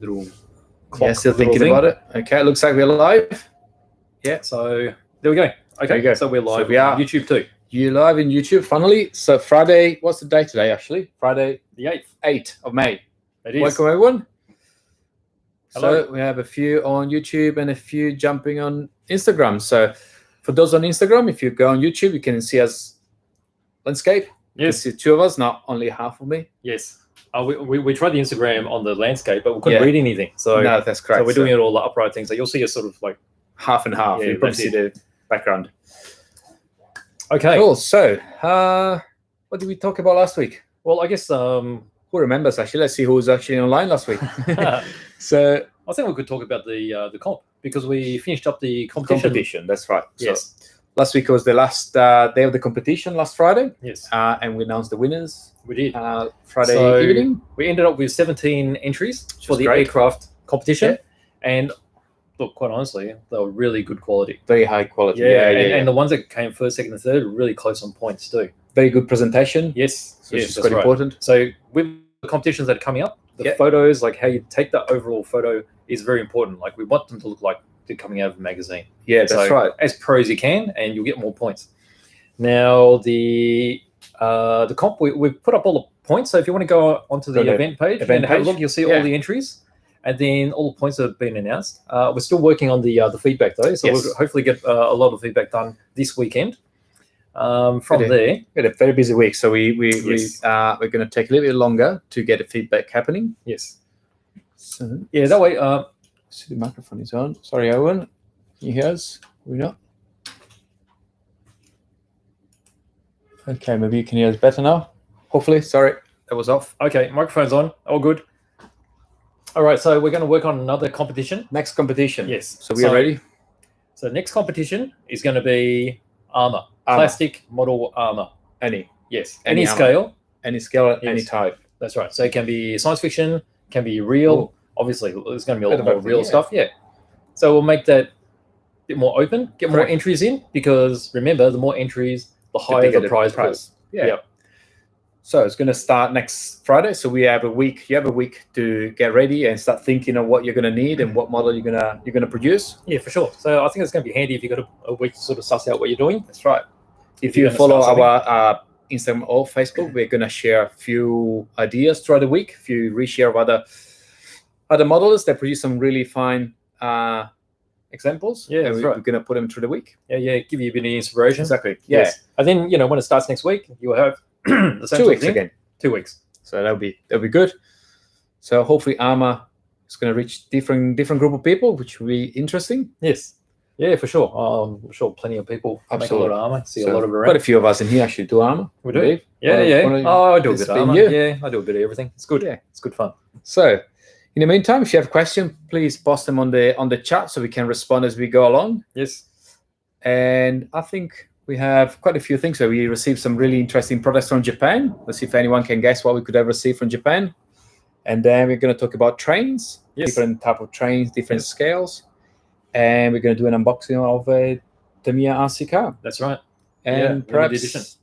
little clock. Yeah, still thinking about it. Okay, it looks like we're live. Yeah, so there we go. Okay, there you go. So we're live. So we are on YouTube too. You're live in YouTube, finally. So Friday, what's the day today, actually? Friday The 8th. 8th of May. It is. Welcome, everyone. Hello. So we have a few on YouTube and a few jumping on Instagram. So for those on Instagram, if you go on YouTube, you can see us landscape. You can see two of us, not only half of me. Yes. We tried the Instagram on the landscape, but we couldn't read anything. So no, that's correct. So we're doing it all the upright things. So you'll see us sort of like half and half. You probably see the background. Okay. Cool. So what did we talk about last week? Well, I guess who remembers actually? Let's see who was actually online last week. So I think we could talk about the comp because we finished up the competition. That's right. Yes. So last week was the last day of the competition, last Friday. Yes. And we announced the winners. We did. Friday evening. We ended up with 17 entries for the aircraft competition. Yeah. And look, quite honestly, they were really good quality. Very high quality. And the ones that came first, second, and third were really close on points too. Very good presentation. Yes. Which is quite important. So with the competitions that are coming up, the photos, like how you take the overall photo is very important. Like we want them to look like they're coming out of a magazine. Yeah, that's right. As pro as you can, and you'll get more points. Now the comp, we put up all the points. So if you want to go onto the event page and have a look, you'll see all the entries, and then all the points that have been announced. We're still working on the feedback though, so we'll hopefully get a lot of feedback done this weekend. From there, we had a very busy week, so we're going to take a little bit longer to get the feedback happening. Yes. So that way. See, the microphone is on. Sorry, Owen. Can you hear us? We not. Okay, maybe you can hear us better now. Hopefully. Sorry, that was off. Okay, microphone's on. All good. All right, so we're going to work on another competition. Next competition. Yes. So we are ready. So next competition is going to be armor. Plastic model armor. Any scale. Any scale, any type. That's right. So it can be science fiction, can be real. Obviously, there's going to be a lot more real stuff. Yeah. So we'll make that a bit more open, get more entries in, because remember, the more entries, the higher the prize pool. Yeah. So it's going to start next Friday. So we have a week. You have a week to get ready and start thinking of what you're going to need and what model you're going to produce. Yeah, for sure. So I think it's going to be handy if you've got a week to sort of suss out what you're doing. That's right. If you follow our Instagram or Facebook, we're going to share a few ideas throughout the week. If you reshare of other models that produce some really fine examples. Yeah, that's right. We're going to put them through the week. Yeah, give you a bit of inspiration. Exactly. Yes. And then, when it starts next week, you'll have the same 2 weeks again. 2 weeks. So that'll be good. So hopefully armor is going to reach different group of people, which will be interesting. Yes. Yeah, for sure. I'm sure plenty of people make a lot of armor. See a lot of around. Quite a few of us in here actually do armor. We do. Yeah. I do a bit of armor. Yeah, I do a bit of everything. It's good. Yeah, it's good fun. So, in the meantime, if you have a question, please post them on the chat so we can respond as we go along. Yes. And I think we have quite a few things. So we received some really interesting products from Japan. Let's see if anyone can guess what we could have received from Japan. And then we're going to talk about trains, different type of trains, different scales. And we're going to do an unboxing of a Tamiya RC car. That's right. And perhaps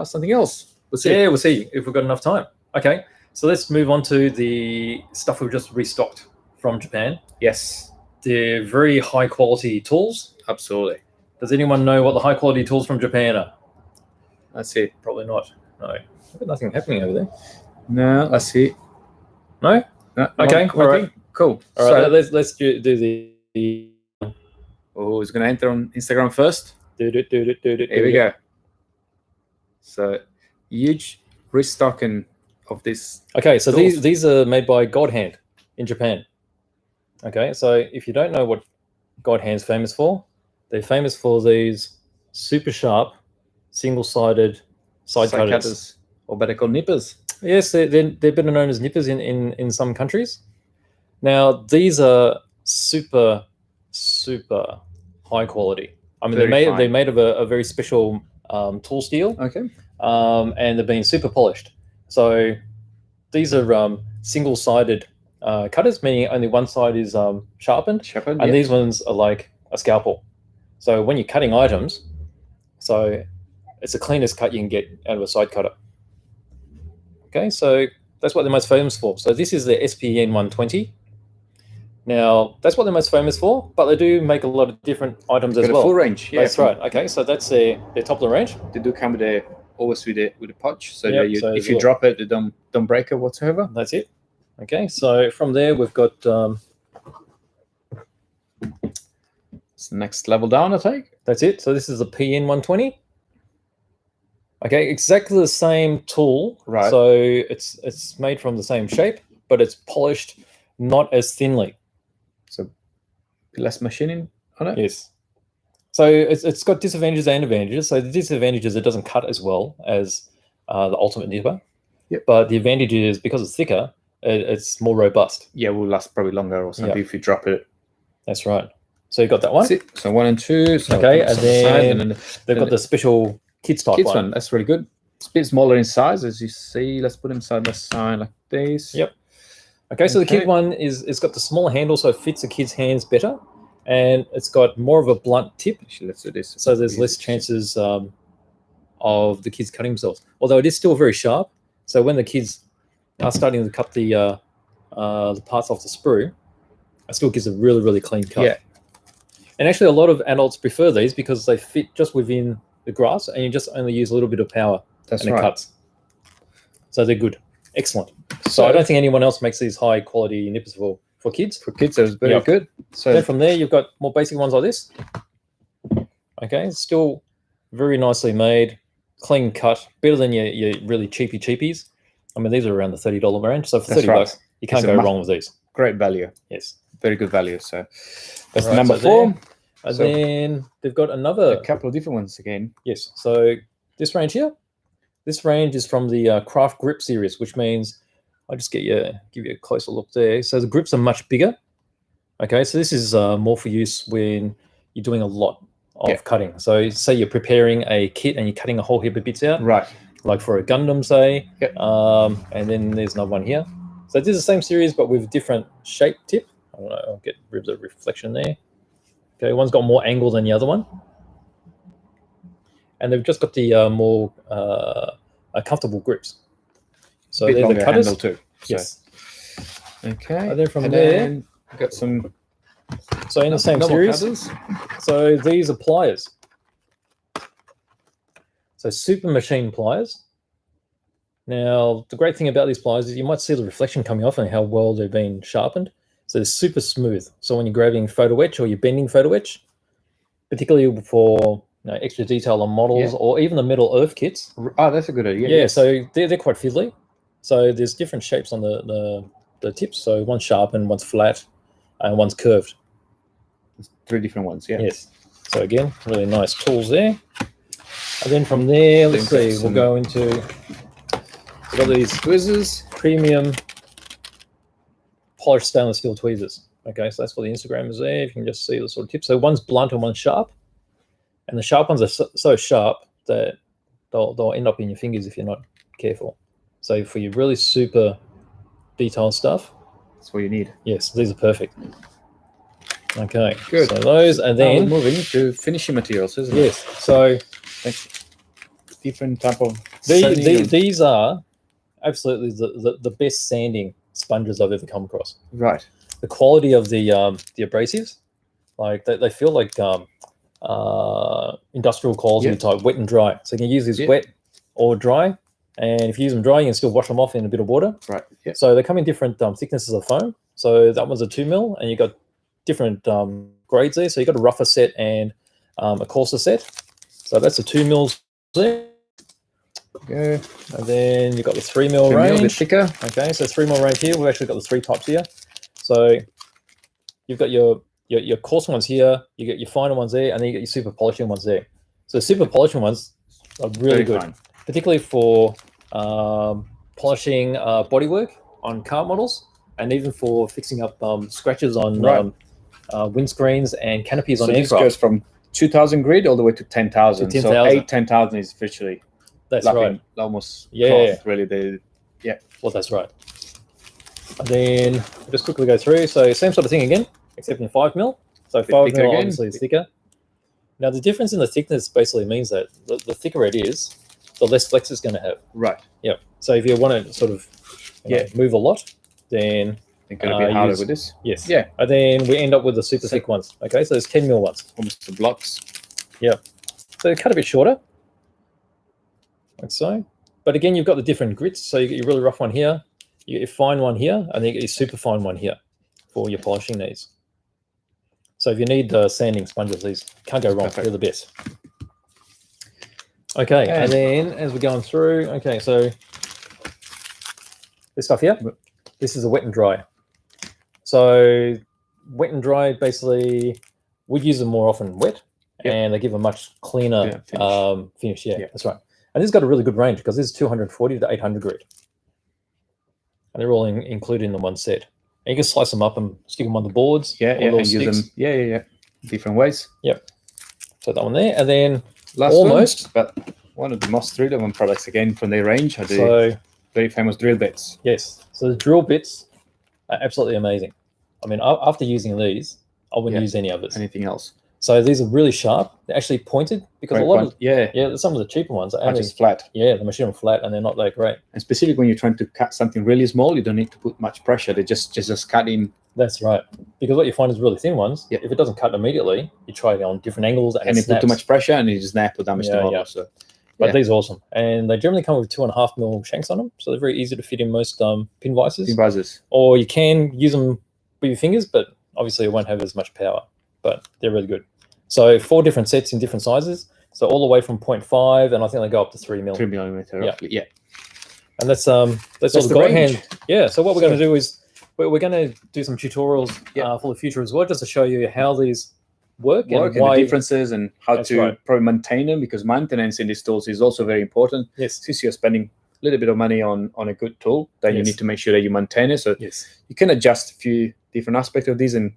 something else. We'll see. Yeah, we'll see if we've got enough time. Okay, so let's move on to the stuff we've just restocked from Japan. Yes. They're very high quality tools. Absolutely. Does anyone know what the high quality tools from Japan are? Let's see. Probably not. No. Nothing happening over there. No, let's see. No? Okay, all right. Cool. All right, let's do the... Oh, it's going to enter on Instagram first. Here we go. So, huge restocking of this. Okay, so these are made by GodHand in Japan. Okay, so if you don't know what GodHand's famous for, they're famous for these super sharp, single-sided side cutters. Or better called nippers. Yes, they're better known as nippers in some countries. Now, these are super high quality. I mean, they're made of a very special tool steel. Okay. And they've been super polished. So these are single-sided cutters, meaning only one side is sharpened. And these ones are like a scalpel. So when you're cutting items, so it's the cleanest cut you can get out of a side cutter. Okay, so that's what they're most famous for. So this is the SPN 120. Now, that's what they're most famous for, but they do make a lot of different items as well. A full range, yeah. That's right. Okay, so that's their top of the range. They do come with always with a pouch, so, so if you drop it, they don't break it whatsoever. That's it. Okay, so from there we've got it's the next level down, I think. That's it. So this is a PN 120. Okay, exactly the same tool. Right. So it's made from the same shape, but it's polished not as thinly. So less machining on it? Yes. So it's got disadvantages and advantages. So the disadvantage is it doesn't cut as well as the Ultimate Nipper. Yep. But the advantage is because it's thicker, it's more robust. Yeah, will last probably longer or something if you drop it. That's right. So you got that one. So 1 and 2. So okay, and then they've got the special kids type one. That's really good. It's a bit smaller in size, as you see. Let's put them side by side like this. Yep. Okay, so the kid one it's got the smaller handle, so it fits the kid's hands better, and it's got more of a blunt tip. Actually, let's do this. So there's less chances of the kids cutting themselves. Although it is still very sharp. So when the kids are starting to cut the parts off the sprue, it still gives a really, really clean cut. Yeah. And actually, a lot of adults prefer these because they fit just within the grasp, and you just only use a little bit of power, and it cuts. So they're good, excellent. So I don't think anyone else makes these high quality nippers for kids. For kids, it's very good. So then from there, you've got more basic ones like this. Okay, still very nicely made, clean cut, better than your really cheapies. I mean, these are around the $30 range. So for $30, you can't go wrong with these. Great value. Yes. Very good value. So that's number 4. And then they've got a couple of different ones again. Yes. So this range here, this range is from the Craft Grip series, which means I'll just give you a closer look there. So the grips are much bigger. Okay, so this is more for use when you're doing a lot of cutting. So say you're preparing a kit and you're cutting a whole heap of bits out. Right. Like for a Gundam, say. Yep. And then there's another one here. So this is the same series, but with different shape tip. I don't know, I'll get rid of the reflection there. Okay, one's got more angle than the other one. And they've just got the more comfortable grips. So they're the cutters. Too, so. Yes. Okay. And then from there, we've got some. So in the same series, cutters. So these are pliers. So super machine pliers. Now, the great thing about these pliers is you might see the reflection coming off and how well they've been sharpened. So they're super smooth. So when you're grabbing photo etch or you're bending photo etch, particularly for extra detail on models or even the metal earth kits. Oh, that's a good idea. Yeah, so they're quite fiddly. So there's different shapes on the tips. So one's sharp and one's flat and one's curved. There's 3 different ones, Yes. So again, really nice tools there. And then from there, let's see, we'll go into, we've got these tweezers, premium polished stainless steel tweezers. Okay, so that's what the Instagram is there. You can just see the sort of tips. So one's blunt and one's sharp. And the sharp ones are so sharp that they'll end up in your fingers if you're not careful. So for your really super detailed stuff, that's what you need. Yes, these are perfect. Okay, good. So those, and then we're moving to finishing materials, isn't it? Yes. So different type of. These are absolutely the best sanding sponges I've ever come across. Right. The quality of the abrasives, like they feel like industrial quality type, wet and dry. So you can use these wet or dry, and if you use them dry, you can still wash them off in a bit of water. Right. Yeah. So they come in different thicknesses of foam. So that one's a 2 mil, and you got different grades there. So you got a rougher set and a coarser set. So that's a 2 mils there. Okay. And then you've got the 3 mil range. A bit thicker. Okay, so 3 mil range here. We've actually got the 3 types here. So you've got your coarse ones here, you get your finer ones there, and then you get your super polishing ones there. So super polishing ones are really good, fine. Particularly for polishing bodywork on car models, and even for fixing up scratches on windscreens and canopies on aircraft. So this goes from 2,000 grid all the way to 10,000. So 10,000 is virtually almost really well, that's right. And then I'll just quickly go through. So same sort of thing again, except in 5 mil. So 5 mil obviously is thicker. Now the difference in the thickness basically means that the thicker it is, the less flex it's going to have. Right. Yeah. So if you want to sort of move a lot, then think it'll be harder with this. Yes. Yeah. And then we end up with the super thick ones. Okay, so there's 10mm ones. Almost the blocks. Yeah. So they cut a bit shorter, like so. But again, you've got the different grits. So you get your really rough one here, you get your fine one here, and then you get your super fine one here for your polishing needs. So if you need sanding sponges, these can't go wrong. They're the best. Okay, and then as we're going through, okay, so this stuff here, this is a wet and dry. So wet and dry, basically, we'd use them more often wet, and they give a much cleaner finish. Yeah, that's right. And this has got a really good range because this is 240 to 800 grit. And they're all included in the one set. And you can slice them up and stick them on the boards. Yeah, and use them. Yeah. Different ways. Yep. So that one there. And then almost, but one of the most thrilled products again from their range are the very famous drill bits. Yes. So the drill bits are absolutely amazing. I mean, after using these, I wouldn't use any others. Anything else. So these are really sharp. They're actually pointed because some of the cheaper ones are just flat. Yeah, the machine them flat and they're not that great. And specifically when you're trying to cut something really small, you don't need to put much pressure. They just cut in. That's right. Because what you find is really thin ones. If it doesn't cut immediately, you try it on different angles and you put too much pressure and you just snap or damage the model. Yeah. So, but these are awesome. And they generally come with 2.5mm shanks on them. So they're very easy to fit in most pin vices. Or you can use them with your fingers, but obviously it won't have as much power. But they're really good. So 4 different sets in different sizes. So all the way from 0.5, and I think they go up to 3mm. 3mm, roughly. Yeah. And that's all the GodHand. Yeah. So what we're going to do is we're going to do some tutorials for the future as well, just to show you how these work and the differences and how to probably maintain them, because maintenance in these tools is also very important. Yes. Since you're spending a little bit of money on a good tool, then you need to make sure that you maintain it. So you can adjust a few different aspects of these and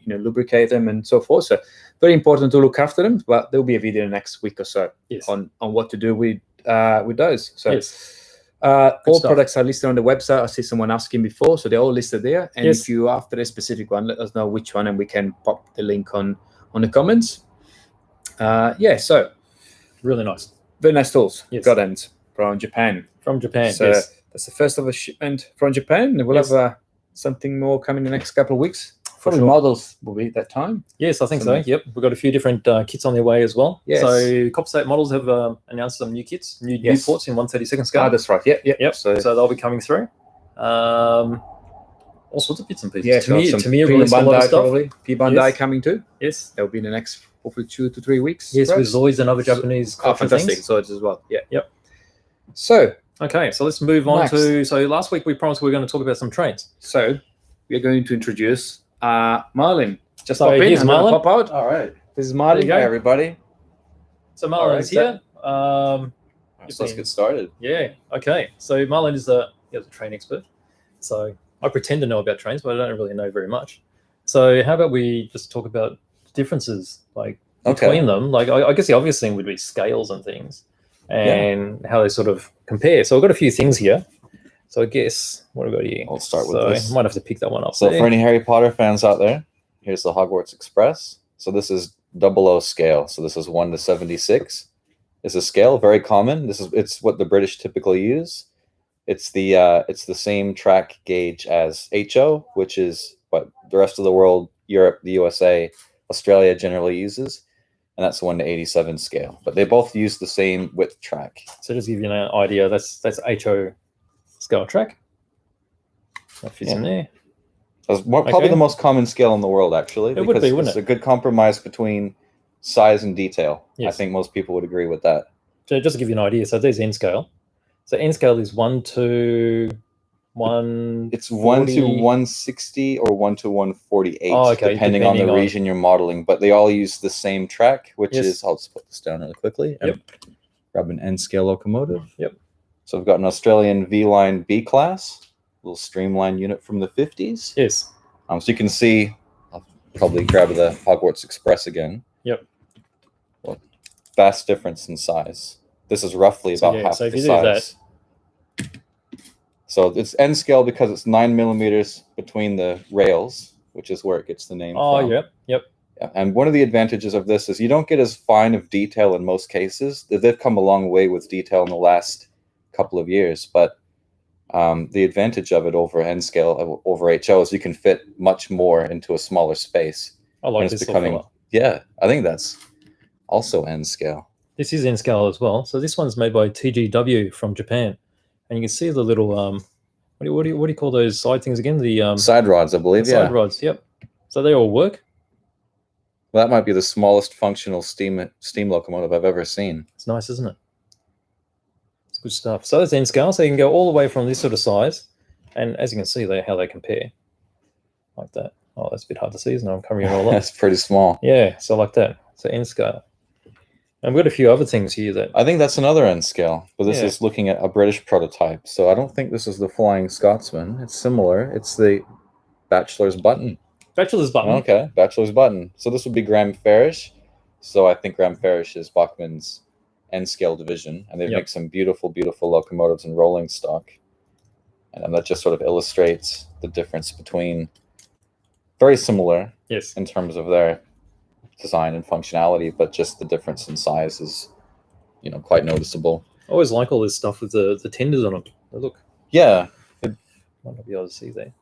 lubricate them and so forth. So very important to look after them. But there'll be a video next week or so on what to do with those. So all products are listed on the website. I see someone asking before, so they're all listed there. And if you after a specific one, let us know which one, and we can pop the link on the comments. So really nice, very nice tools. GodHand from Japan. So that's the first of a shipment from Japan. We'll have something more coming in the next couple of weeks. Probably models will be at that time. Yes, I think so. Yep, we've got a few different kits on their way as well. Yes. So Copstate Models have announced some new kits, new ports in 1/32 scale. That's right. Yep. So they'll be coming through. All sorts of bits and pieces. Yeah, Tamiya released a lot of stuff. Probably. P-Bandai coming too. Yes. They'll be in the next hopefully 2 to 3 weeks. Yes, with Zoids and other Japanese fantastic Zoids as well. Yeah. Yep. So okay, so let's move on to. So last week we promised we were going to talk about some trains. So we are going to introduce Marlin. Just pop in. Here's Marlin. Pop out. All right. This is Marlin. Hi, everybody. So Marlin is here. So let's get started. Yeah. Okay. So Marlin is a train expert. So I pretend to know about trains, but I don't really know very much. So how about we just talk about differences between them? Like I guess the obvious thing would be scales and things, and how they sort of compare. So I've got a few things here. So I guess, what have we got here? I'll start with this. I might have to pick that one up. So for any Harry Potter fans out there, here's the Hogwarts Express. So this is 00 scale. So this is 1 to 76. It's a scale, very common. It's what the British typically use. It's the same track gauge as HO, which is what the rest of the world, Europe, the USA, Australia generally uses. And that's 1 to 87 scale. But they both use the same width track. So just to give you an idea, that's HO scale track. That fits in there. That's probably the most common scale in the world, actually. It would be, wouldn't it? It's a good compromise between size and detail. Yes. I think most people would agree with that. So just to give you an idea, so there's N scale. So N scale is 1 to 1. It's 1 to 160 or 1 to 148, depending on the region you're modeling. But they all use the same track, which is, I'll just put this down really quickly. Grab an N scale locomotive. Yep. So I've got an Australian V-Line B-Class, little streamlined unit from the 50s. Yes. So you can see, I'll probably grab the Hogwarts Express again. Yep. Well, vast difference in size. This is roughly about half the size. So it's N scale because it's 9 millimeters between the rails, which is where it gets the name from. Yep. Yeah. And one of the advantages of this is you don't get as fine of detail in most cases. They've come a long way with detail in the last couple of years, but The advantage of it over N scale, over HO, is you can fit much more into a smaller space. I like this becoming. Yeah, I think that's also N scale. This is N scale as well. So this one's made by TGW from Japan, and you can see the little what do you call those side things again? The side rods, I believe. Yeah, side rods. Yep. So they all work. Well, that might be the smallest functional steam locomotive I've ever seen. It's nice, isn't it? It's good stuff. So that's N scale. So you can go all the way from this sort of size, and as you can see, how they compare, like that. Oh, that's a bit hard to see, isn't it? I'm covering it all up. That's pretty small. Yeah, so like that. So N scale. And we've got a few other things here that... I think that's another N scale, but this is looking at a British prototype. So I don't think this is the Flying Scotsman. It's similar. It's the Bachelor's Button. Bachelor's Button. Okay, Bachelor's Button. So this would be Graham Farish. So I think Graham Farish is Bachmann's N scale division, and they make some beautiful, beautiful locomotives in rolling stock. And that just sort of illustrates the difference between... Very similar, yes, in terms of their design and functionality, but just the difference in size is, quite noticeable. I always like all this stuff with the tenders on them. Look. Yeah. Might not be able to see there.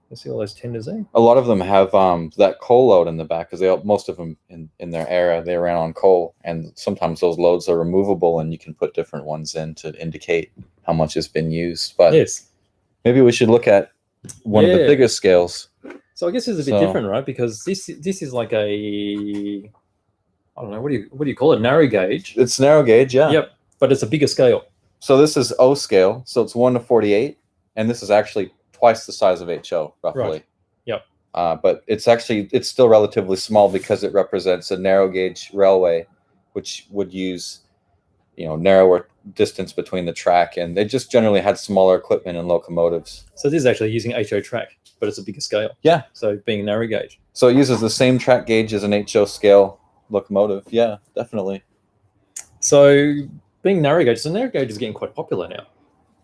You see all those tenders there? A lot of them have that coal load in the back, because most of them in their era, they ran on coal, and sometimes those loads are removable, and you can put different ones in to indicate how much has been used. But yes, maybe we should look at one of the bigger scales. So I guess it's a bit different, right? Because this is like a, I don't know, what do you call it? Narrow gauge. It's narrow gauge, yeah. Yep, but it's a bigger scale. So this is O scale, so it's 1/48, and this is actually twice the size of HO, roughly. Right. Yep. But it's still relatively small because it represents a narrow gauge railway, which would use, narrower distance between the track, and they just generally had smaller equipment and locomotives. So this is actually using HO track, but it's a bigger scale. Yeah. So being a narrow gauge. So it uses the same track gauge as an HO scale locomotive. Yeah, definitely. So being narrow gauge, so narrow gauge is getting quite popular now.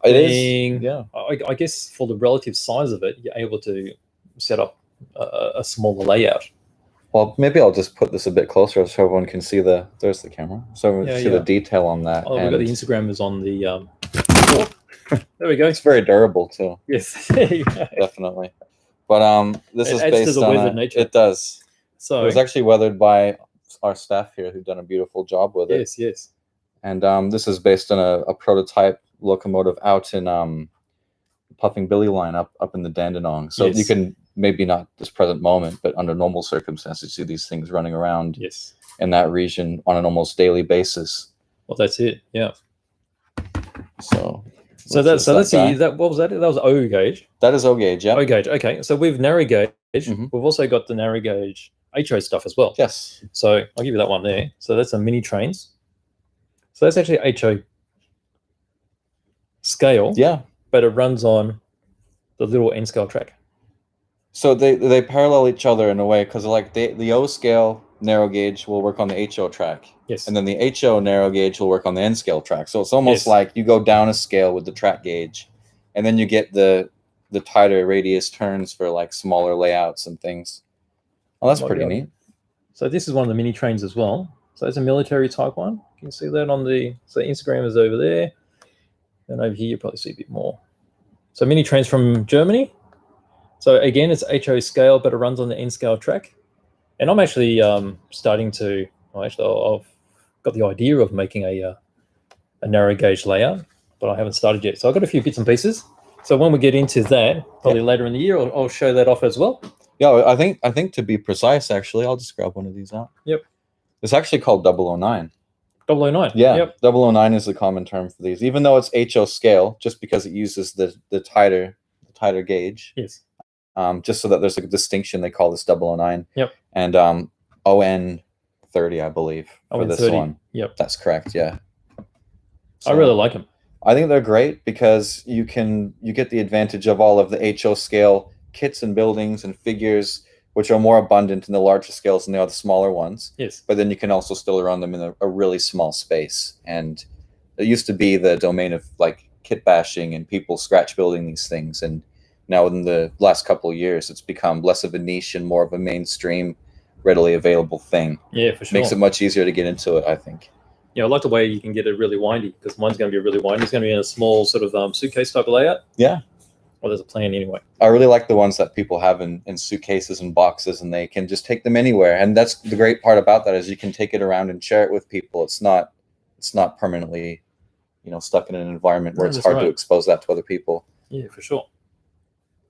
It is. Yeah. I guess for the relative size of it, you're able to set up a smaller layout. Well, maybe I'll just put this a bit closer so everyone can see there's the camera. So we see the detail on that. Oh, we've got the Instagrammers on the... there we go. It's very durable too. Yes. Definitely. But this is based on... nature. It does. So it was actually weathered by our staff here who've done a beautiful job with it. Yes, yes. And this is based on a prototype locomotive out in Puffing Billy line up in the Dandenong. So you can... Maybe not this present moment, but under normal circumstances, see these things running around in that region on an almost daily basis. Well, that's it. Yeah. So let's see. What was that? That was O gauge. That is O gauge. Yeah. O gauge. Okay. So we've narrow gauge. We've also got the narrow gauge HO stuff as well. Yes. So I'll give you that one there. So that's a mini trains. So that's actually HO scale. Yeah. But it runs on the little N scale track. So they parallel each other in a way, because like the O scale narrow gauge will work on the HO track. Yes. And then the HO narrow gauge will work on the N scale track. So it's almost like you go down a scale with the track gauge, and then you get the tighter radius turns for like smaller layouts and things. Oh, that's pretty neat. So this is one of the mini trains as well. So it's a military type one. You can see that on so Instagram is over there. And over here you probably see a bit more. So mini trains from Germany. So again, it's HO scale, but it runs on the N scale track. And I'm actually starting to, I've got the idea of making a narrow gauge layout, but I haven't started yet. So I've got a few bits and pieces. So when we get into that, probably later in the year, I'll show that off as well. Yeah, I think to be precise, actually, I'll just grab one of these out. Yep. It's actually called 009. 009. Yeah, yep. 009 is the common term for these, even though it's HO scale, just because it uses the tighter gauge. Yes. Just so that there's a distinction, they call this 009. Yep. And ON 30, I believe, for this 30. one. Yep. That's correct. Yeah. So, I really like them. I think they're great because you get the advantage of all of the HO scale kits and buildings and figures, which are more abundant in the larger scales than they are the smaller ones. Yes. But then you can also still run them in a really small space. And it used to be the domain of like kit bashing and people scratch building these things. And now in the last couple of years, it's become less of a niche and more of a mainstream, readily available thing. Yeah, for sure. Makes it much easier to get into it, I think. I like the way you can get it really windy, because mine's going to be really windy. It's going to be in a small sort of suitcase type of layout. Yeah. Well, there's a plan anyway. I really like the ones that people have in suitcases and boxes, and they can just take them anywhere. And that's the great part about that, is you can take it around and share it with people. It's not permanently, stuck in an environment where it's hard to expose that to other people. Yeah, for sure.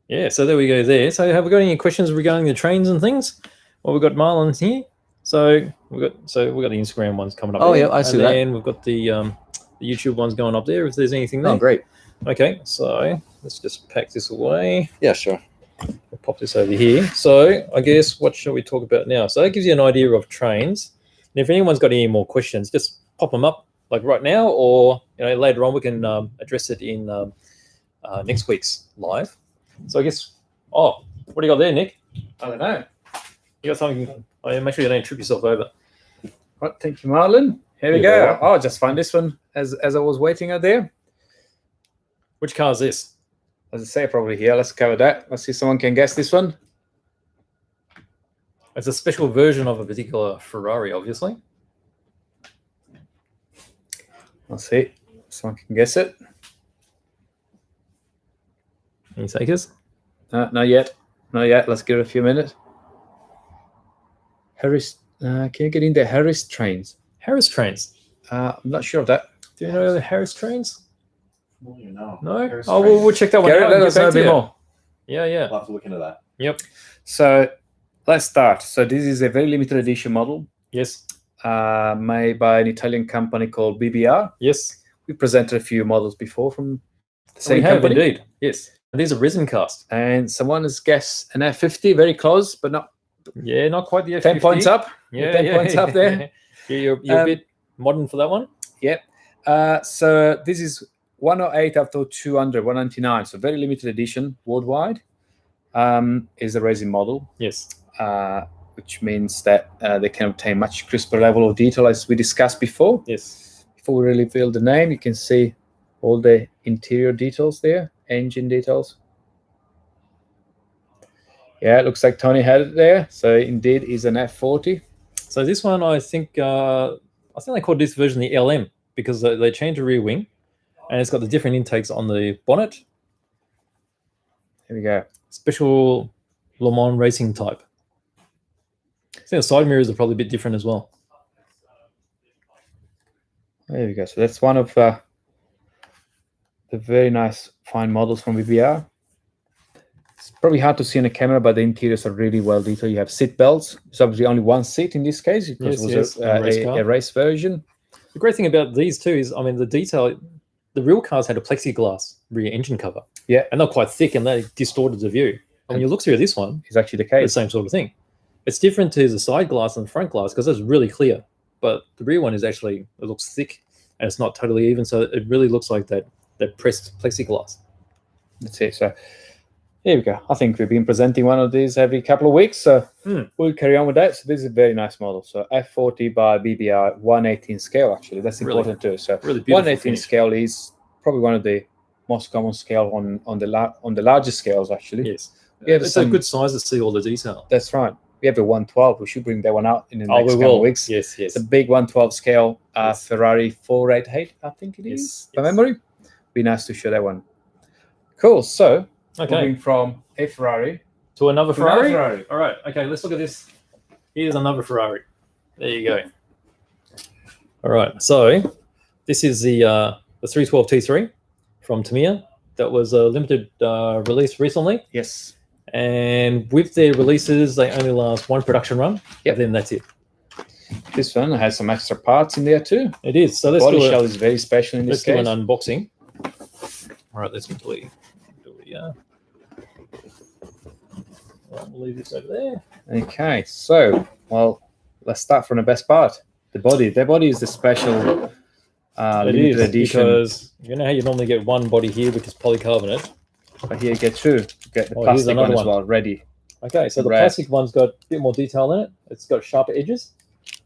Yeah, so there we go there. So have we got any questions regarding the trains and things? Well, we've got Marlin here. So we've got the Instagram ones coming up. Oh, there. yeah, I see that. And we've got the YouTube ones going up there, if there's anything there. Oh, great. Okay, so let's just pack this away. Yeah, sure. We'll pop this over here. So I guess what shall we talk about now? So that gives you an idea of trains. And if anyone's got any more questions, just pop them up like right now, or later on we can address it in next week's live. So I guess, what do you got there, Nick? I don't know. You got something? Oh, yeah, make sure you don't trip yourself over. Right, thank you, Marlin. Here we go. Oh, I just found this one as I was waiting out there. Which car is this? As I say, probably here. Let's cover that. Let's see if someone can guess this one. It's a special version of a particular Ferrari, obviously. Let's see. Someone can guess it. Any takers? Not yet. Not yet. Let's give it a few minutes. Harris. Can you get in the Harris trains? Harris trains. I'm not sure of that. Do you know the Harris trains? No. No? Harris Oh, trains. we'll check that one Garrett, out. let us know a bit more. Yeah, yeah. I'll have to look into that. Yep. So let's start. So this is a very limited edition model. Yes. Made by an Italian company called BBR. Yes. We presented a few models before from the same We have company. indeed. Yes. And these are resin cast. And someone has guessed an F50, very close, but not Yeah, not quite the F50. 10 points up. Yeah, 10 points up there. Yeah, you're a bit modern for that one. Yep. So this is 108 up to 200, 199. So very limited edition worldwide. Is a resin model. Yes. Which means that they can obtain much crisper level of detail, as we discussed before. Yes. Before we reveal the name, you can see all the interior details there, engine details. Yeah, it looks like Tony had it there. So indeed, is an F40. So this one, I think they called this version the LM, because they changed the rear wing, and it's got the different intakes on the bonnet. Here we go. Special Le Mans racing type. I think the side mirrors are probably a bit different as well. There we go. So that's one of the very nice, fine models from BBR. It's probably hard to see on the camera, but the interiors are really well detailed. You have seat belts. It's obviously only one seat in this case, because it was a race version. The great thing about these two is, I mean, the detail. The real cars had a plexiglass rear engine cover. Yeah, and they're quite thick, and they distorted the view. And when you look through this one, it's actually the it's case. the same sort of thing. It's different to the side glass and the front glass, because it's really clear. But the rear one is actually, it looks thick, and it's not totally even. So it really looks like that pressed plexiglass. That's it. So here we go. I think we've been presenting one of these every couple of weeks, so we'll carry on with that. So this is a very nice model. So F40 by BBR, 1/18 scale, actually. That's important too. So really 1/18 scale is probably one of the most common scale on the largest scales, actually. Yes. We have it's a good size to see all the detail. That's right. We have a 112. We should bring that one out in the next we couple will. of weeks. Yes, yes. It's a big 112 scale Yes. Ferrari 488, I think it is, Yes, by yes. memory. Be nice to show that one. Cool. So Okay. moving from a Ferrari To another to another Ferrari? Ferrari. All right. Okay, let's look at this. Here's another Ferrari. There you go. All right. So this is the 312 T3 from Tamiya. That was a limited release recently. Yes. And with their releases, they only last one production run. Yep. And then that's it. This one has some extra parts in there too. It is. So let's Body do shell is very special in this do an case. unboxing. All right. Let's quickly do it. Yeah. We'll leave this over there. Okay. So, well, let's start from the best part. The body. The body is the special It limited is, edition. because you know how you normally get one body here, which is polycarbonate. But here you get two. You get the Oh, here's plastic another one as one. well, ready. Okay, so the Red. plastic one's got a bit more detail in it. It's got sharper edges.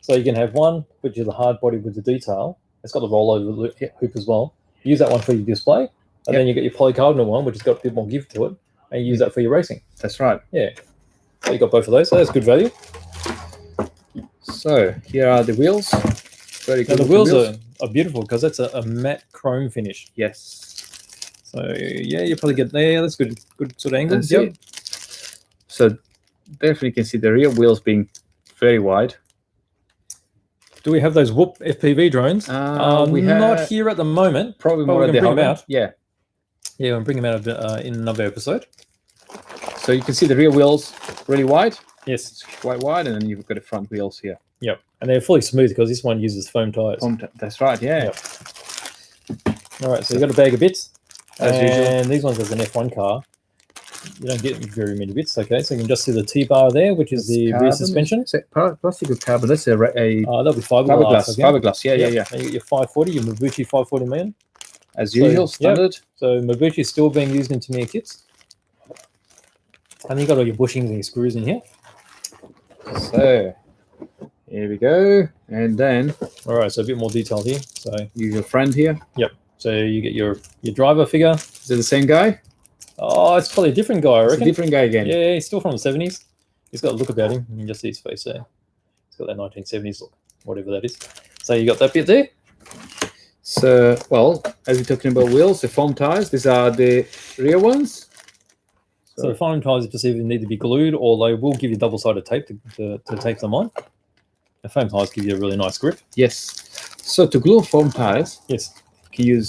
So you can have one, which is a hard body with the detail. It's got the rollover hoop as well. Use that one for your display. And then you get your polycarbonate one, which has got a bit more give to it. And you use that for your racing. That's right. Yeah. So you got both of those. So that's good value. So here are the wheels. very Now good. the wheels are beautiful because that's a matte chrome finish. Yes. So yeah, you probably get there. That's good sort of angle. That's it. So definitely can see the rear wheels being very wide. Do we have those Whoop FPV drones? We not have here at the moment. probably but more we at can the bring them home. out. Yeah. Yeah, we'll bring them out in another episode. So you can see the rear wheels really wide. Yes. It's quite wide, and then you've got the front wheels here. Yep. And they're fully smooth because this one uses foam tires. That's right, yeah. Yep. All right, so you've got a bag of bits. As usual. And these ones as an F1 car. You don't get very many bits, okay? So you can just see the T-bar there, which is the rear suspension. Is it plastic or carbon? That's a that'll be fiberglass. Fiberglass, yeah. And you get your 540, your Mabuchi 540 million. As usual, standard. Yep. So Mabuchi is still being used in Tamiya kits. And you got all your bushings and your screws in here. So here we go. And then all right, so a bit more detail here. So your friend here. Yep. So you get your driver figure. Is it the same guy? Oh, it's probably a different guy, I reckon. It's a different guy again. Yeah, he's still from the 70s. He's got a look about him. You can just see his face there. He's got that 1970s look, whatever that is. So you got that bit there. So, well, as we're talking about wheels, the foam tires, these are the rear ones. So the foam tires either need to be glued, or they will give you double-sided tape to tape them on. The foam tires give you a really nice grip. Yes. So to glue foam tires, yes, you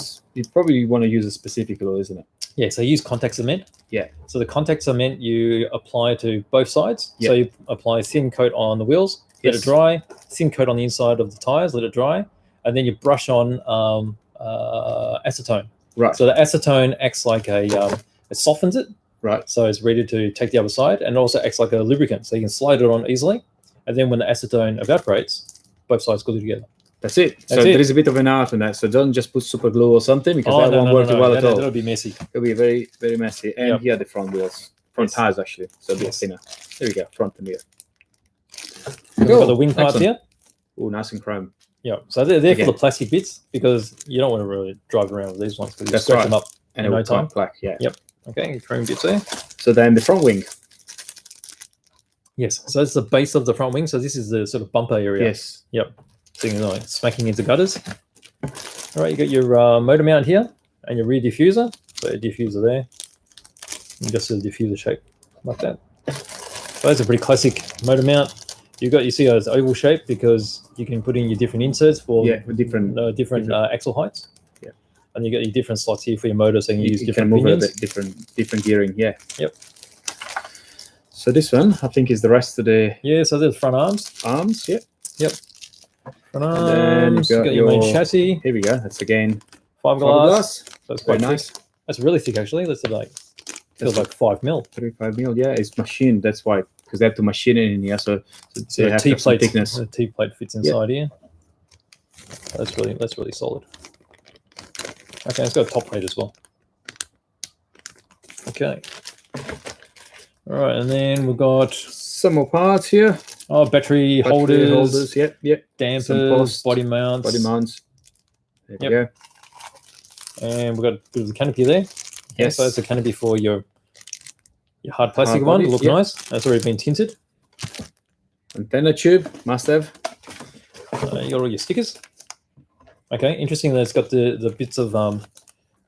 probably want to use a specific glue, isn't it? Yeah, so use contact cement. Yeah. So the contact cement you apply to both sides. Yep. So you apply a thin coat on the wheels, let it dry, thin coat on the inside of the tires, let it dry, and then you brush on acetone. Right. So the acetone acts like it softens it. Right. So it's ready to take the other side, and it also acts like a lubricant. So you can slide it on easily, and then when the acetone evaporates, both sides glue together. That's it. So there is a bit of an art in that. So don't just put super glue or something, because that won't work well at all. That'll be messy. It'll be very, very messy. And here are the front wheels. Front tires, actually. So a bit thinner. There we go. Front and rear. We've got the wing parts here. Oh, nice and chrome. Yeah. So they're there for the plastic bits, because you don't want to really drive around with these ones, because you scratch them up and in no time. Black, yeah. Yep. Okay, chrome bits there. So then the front wing. Yes. So it's the base of the front wing. So this is the sort of bumper area. Yes. Yep. So you're like smacking into gutters. All right, you got your motor mount here and your rear diffuser. So your diffuser there. And just a diffuser shape like that. So that's a pretty classic motor mount. You see it's oval shape because you can put in your different inserts for different axle heights. Yeah. And you got your different slots here for your motor, so you can use different pinions. Different gearing. Yeah. Yep. So this one, I think, is the rest of the. Yeah. So there's front arms. Arms. Yep. Yep. Front arms. You got your main chassis. Here we go. That's again fiberglass. So it's quite nice. Thick. That's really thick, actually. That's feels like 5 mil. 35 mil. Yeah, it's machined. That's why, because they have to machine it in here. So the T-plate thickness. The T-plate fits inside here. That's really solid. Okay, it's got a top plate as well. Okay. All right, and then we've got some more parts here. Oh, battery holders. Yep. Dampers, body mounts. There we go. And we've got a bit of the canopy there. Yes. So it's a canopy for your hard plastic one. Look nice. That's already been tinted. Antenna tube, must have. You got all your stickers. Okay, interesting that it's got the bits of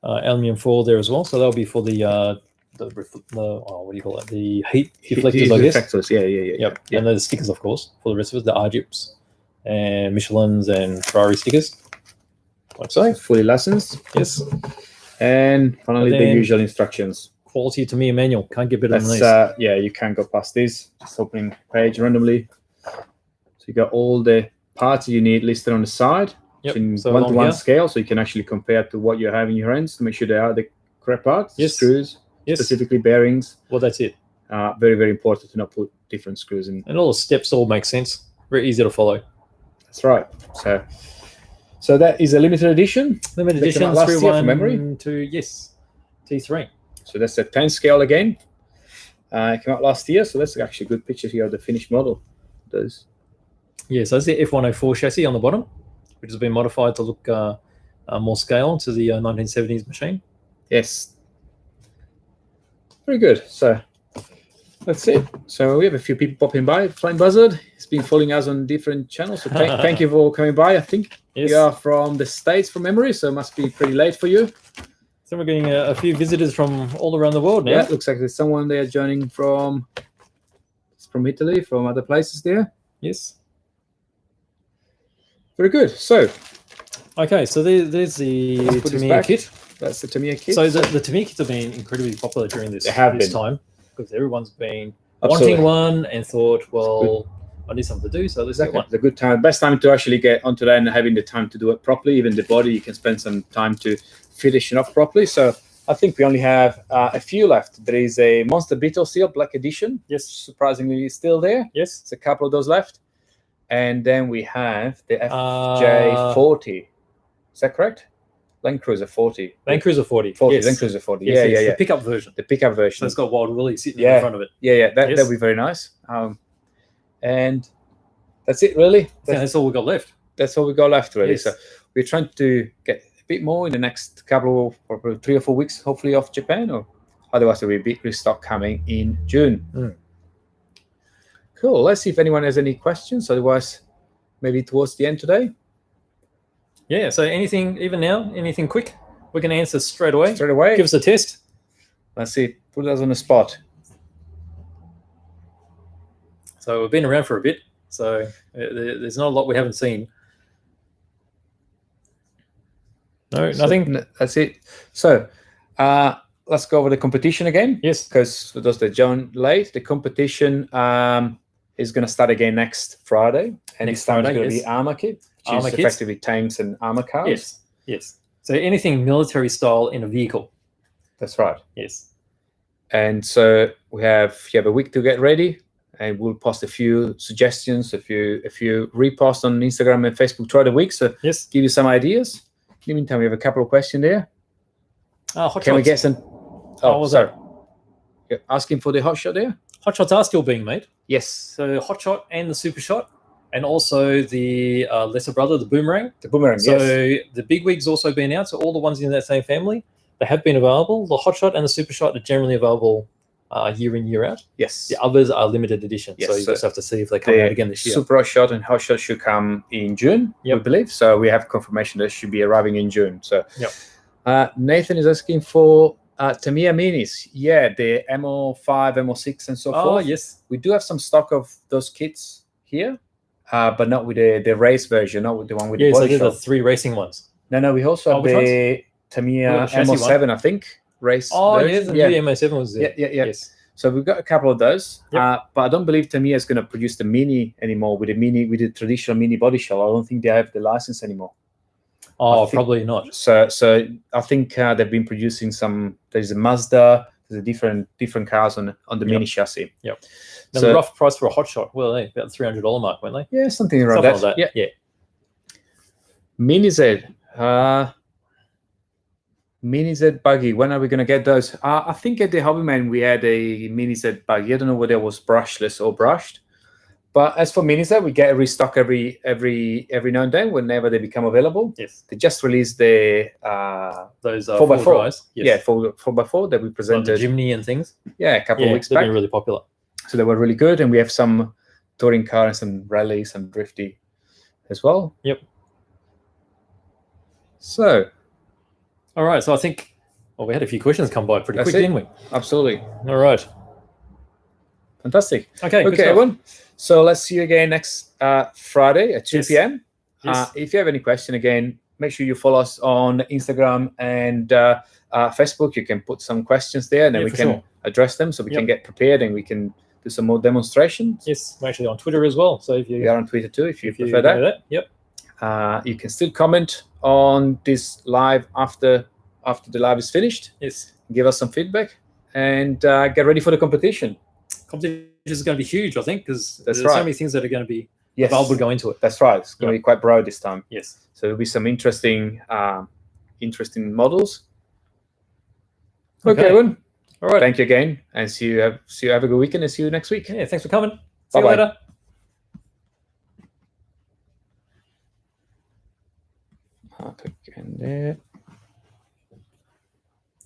aluminium foil there as well. So that'll be for the what do you call it? The heat deflectors, I guess. Reflectors, yeah. Yep. And the stickers, of course, for the rest of it, the RGIPs and Michelin's and Ferrari stickers. Like so. Fully licensed. Yes. And finally, the usual instructions. Quality Tamiya manual. Can't get better than these. Yeah, you can't go past this. Just opening page randomly. So you got all the parts you need listed on the side. Yep. In one-to-one scale, so you can actually compare to what you have in your hands to make sure they are the correct parts. Yes. Screws, specifically bearings. Well, that's it. Very, very important to not put different screws in. And all the steps all make sense. Very easy to follow. That's right. So that is a limited edition. Limited edition, last year from memory. T3. So that's a 10 scale again. It came out last year, so that's actually a good picture here of the finished model. Yeah, so that's the F104 chassis on the bottom, which has been modified to look more scale to the 1970s machine. Yes. Very good. So That's it. So we have a few people popping by. Flying Buzzard, he's been following us on different channels. So thank you for coming by. I think you are from the States from memory, so it must be pretty late for you. So we're getting a few visitors from all around the world now. Yeah, it looks like there's someone there joining from Italy, from other places there. Yes. Very good. So, okay, so there's the Tamiya kit. That's the Tamiya kit. So the Tamiya kits have been incredibly popular during this time because everyone's been wanting one and thought, well, I need something to do, so let's get one. It's a good time, best time to actually get onto that and having the time to do it properly. Even the body, you can spend some time to finish it off properly. So I think we only have a few left. There is a Monster Beetle Seal Black Edition. Yes. Surprisingly still there. Yes. It's a couple of those left. And then we have the FJ40. Is that correct? Land Cruiser 40. Land Cruiser 40. Yes. Land Cruiser 40. Yes, yeah. The pickup version. The pickup version. So it's got Wild Willie sitting in front of it. Yeah. That'd be very nice. And that's it, really. That's all we got left. That's all we got left, really. Yes. So we're trying to get a bit more in the next couple of, or 3 or 4 weeks, hopefully, off Japan, or otherwise there will be restock coming in June. Cool. Let's see if anyone has any questions. Otherwise, maybe towards the end today. Yeah. So anything, even now, anything quick, we can answer straight away. Straight away. Give us a test. Let's see. Put us on the spot. So we've been around for a bit. So there's not a lot we haven't seen. No, nothing. That's it. So let's go over the competition again. Yes. Because for those that joined late, the competition is going to start again next Friday. And this time it's going to be armor kit, which is effectively tanks and armor cars. Yes. Yes. So anything military style in a vehicle. That's right. Yes. And so you have a week to get ready. And we'll post a few suggestions, a few reposts on Instagram and Facebook throughout the week. So give you some ideas. In the meantime, we have a couple of questions there. Can we get some? Oh, sorry. You're asking for the hot shot there? Hot shots are still being made. Yes. So hot shot and the super shot, and also the lesser brother, the boomerang. The boomerang. So the big wig's also been out. So all the ones in that same family, they have been available. The hot shot and the super shot are generally available year in, year out. Yes. The others are limited edition. Yes. So you just have to see if they come out again this year. Super hot shot and hot shot should come in June, we believe. So we have confirmation that should be arriving in June. So Nathan is asking for Tamiya Minis. Yeah, the MO5, MO6 and so forth. Oh, yes. We do have some stock of those kits here, but not with the race version, not with the one with the body shop. The 3 racing ones. No, we also have the Tamiya MO7, I think. Race version. The new MO7 was there. Yeah. Yes. So we've got a couple of those, but I don't believe Tamiya is going to produce the Mini anymore with the traditional Mini body shell. I don't think they have the license anymore. Oh, probably not. So I think they've been producing some. There's a Mazda. There's a different cars on the Mini chassis. Yep. Now the rough price for a hot shot, well, about the $300 mark, weren't they? Yeah, something around that. Like that. Yeah. Mini Z. Mini Z buggy. When are we going to get those? I think at the Hobbyman we had a Mini Z buggy. I don't know whether it was brushless or brushed. But as for Mini Z, we get a restock every now and then whenever they become available. Yes. They just released the those 4x4. Yes. Yeah, 4x4 that we presented. Like the Jimny and things. Yeah, a couple of weeks back. They've been really popular. So they were really good, and we have some touring car and some rally, some drifty as well. Yep. So. All right, so I think we had a few questions come by pretty quick, didn't we? Absolutely. All right. Fantastic. Okay, everyone. So let's see you again next Friday at 2 p.m. Yes. If you have any question, again, make sure you follow us on Instagram and Facebook. You can put some questions there, and then we can address them so we can get prepared and we can do some more demonstrations. Yes, we're actually on Twitter as well. So if you are on Twitter too, if you prefer that. Yep. You can still comment on this live after the live is finished. Yes. Give us some feedback and get ready for the competition. Competition is going to be huge, I think, because there's so many things that are going to be available to go into it. That's right. It's going to be quite broad this time. Yes. So there'll be some interesting models. Okay, everyone. All right. Thank you again, and see you. Have a good weekend, and see you next week. Yeah. Thanks for coming. See you later. Click in there.